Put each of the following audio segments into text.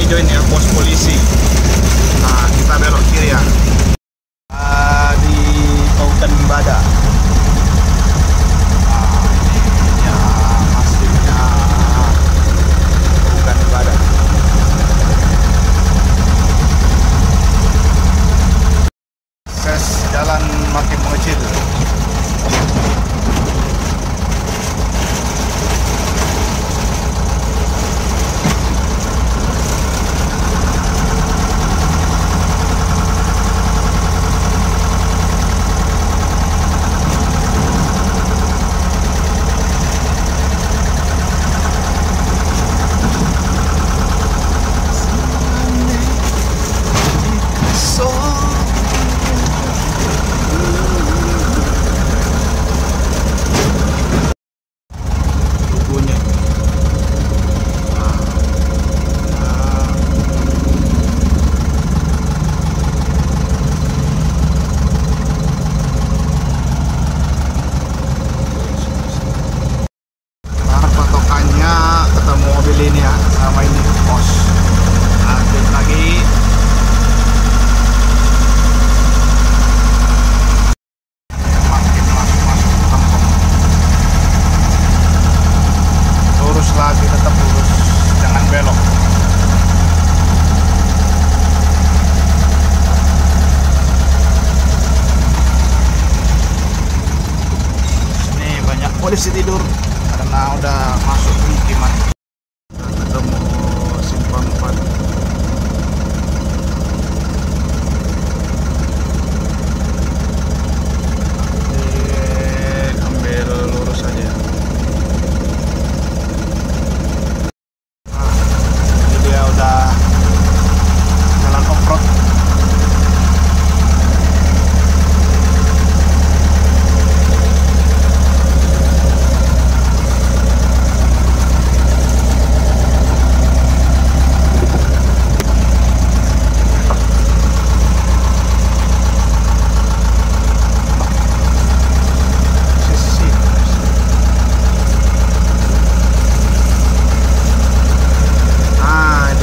hijau ini ya, pos polisi. Nah, kita belok kiri ya. Di Kaukan Bada. Nah, ini ya masjidnya Kaukan Bada. Akses jalan makin mengecil. Ini ya, sama ini pos. Lanjut lagi. Makin masuk kampung. Lurus lagi, tetap lurus, jangan belok. Ini banyak polisi tidur karena udah masuk pemukiman. Ketemu simpang 4. Ambil lurus aja. Ini dia udah jalan off-road.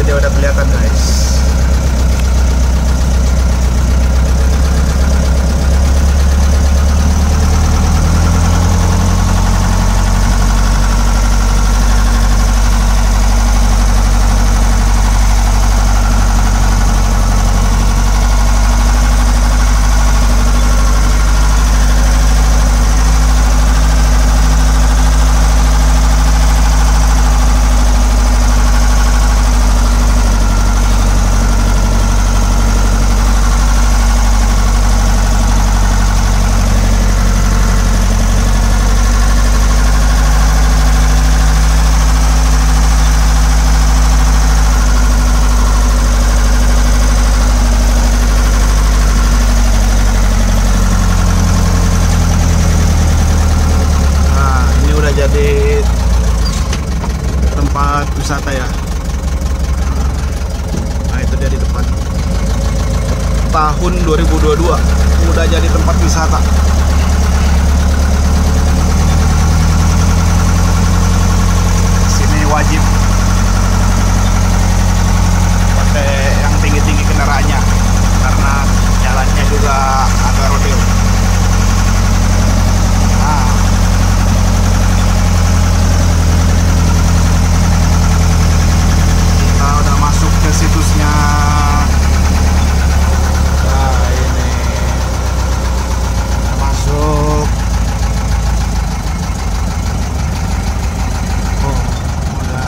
Dia udah kelihatan guys. Jadi tempat wisata ya. Nah itu dia di depan. Tahun 2022 udah jadi tempat wisata. Sini wajib pakai yang tinggi-tinggi kendaraannya karena jalannya juga agak rodeo. Nah, udah masuk ke situsnya. Nah ini masuk. Oh udah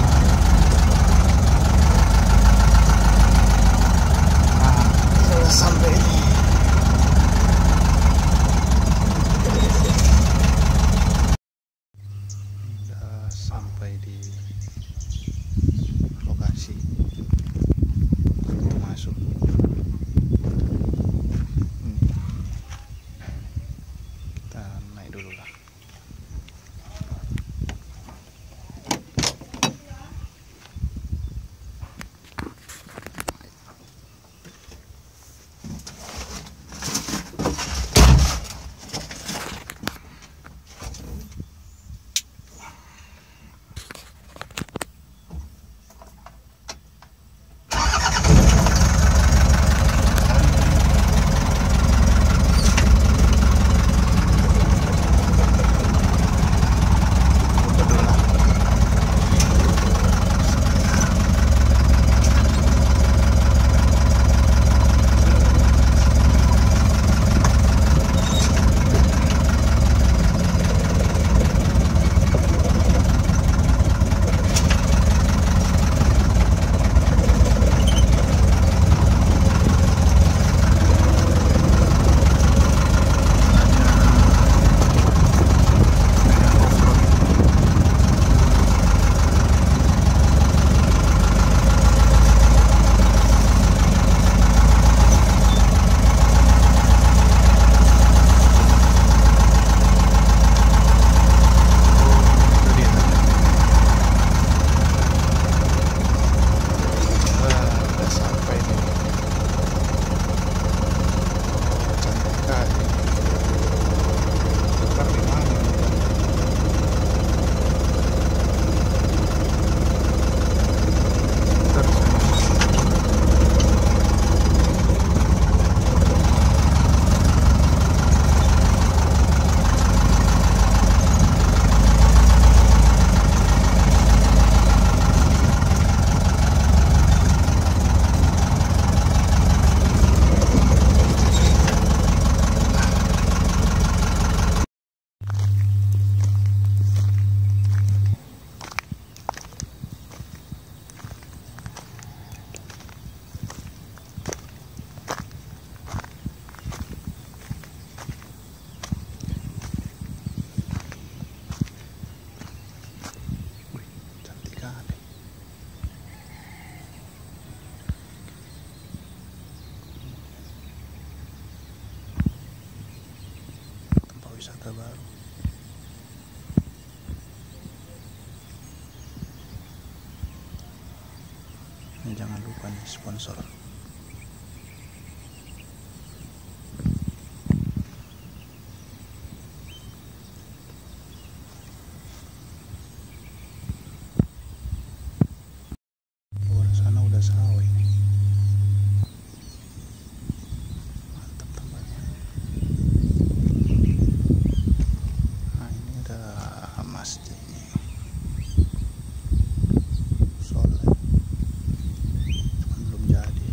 wisata baru. Ini jangan lupa nih sponsor. Luar sana udah sawah ini. Mantap tempatnya. Nah, ini ada masjid nih. Sholat. Cuman belum jadi.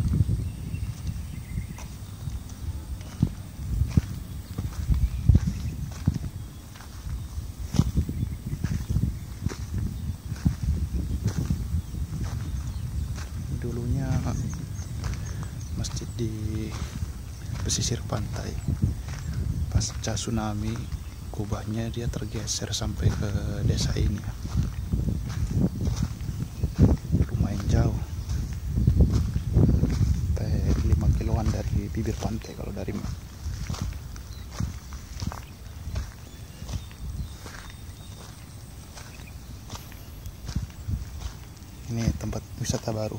Dulunya masjid di pesisir pantai, pasca tsunami kubahnya dia tergeser sampai ke desa ini. Lumayan jauh, sampai 5 kiloan dari bibir pantai kalau dari ini tempat wisata baru.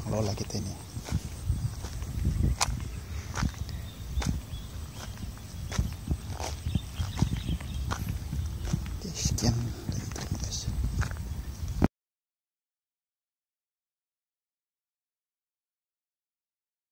Pengelola kita ini.